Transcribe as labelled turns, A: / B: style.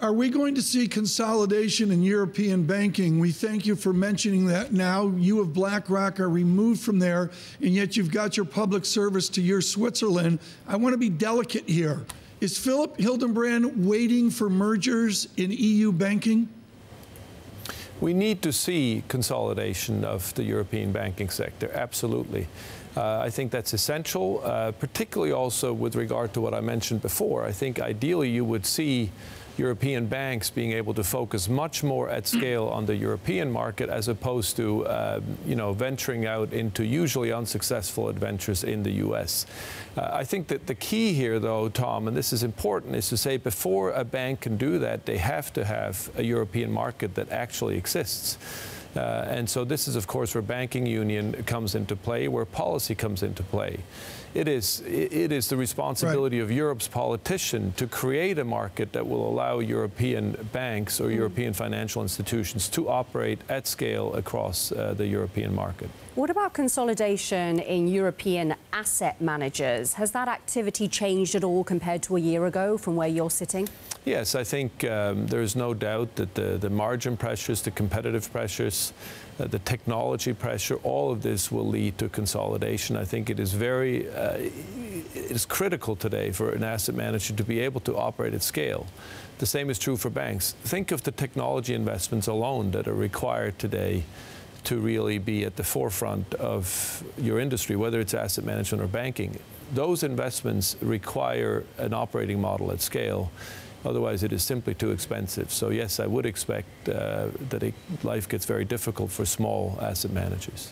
A: Are we going to see consolidation in European banking? We thank you for mentioning that now. You of BlackRock are removed from there, and yet you've got your public service to your Switzerland. I want to be delicate here. Is Philipp Hildebrand waiting for mergers in EU banking?
B: We need to see consolidation of the European banking sector, absolutely. I think that's essential, particularly also with regard to what I mentioned before. I think ideally you would see European banks being able to focus much more at scale on the European market as opposed to, venturing out into usually unsuccessful adventures in the U.S. I think that the key here, though, Tom, and this is important, is to say before a bank can do that, they have to have a European market that actually exists. And so this is, of course, where banking union comes into play, where policy comes into play. It is the responsibility of Europe's politician to create a market that will allow European banks or European financial institutions to operate at scale across the European market.
C: What about consolidation in European asset managers? Has that activity changed at all compared to a year ago from where you're sitting?
B: Yes, I think there is no doubt that the margin pressures, the competitive pressures, the technology pressure, all of this will lead to consolidation. I think it is it is critical today for an asset manager to be able to operate at scale. The same is true for banks. Think of the technology investments alone that are required today to really be at the forefront of your industry, whether it's asset management or banking. Those investments require an operating model at scale. Otherwise, it is simply too expensive. So yes, I would expect that life gets very difficult for small asset managers.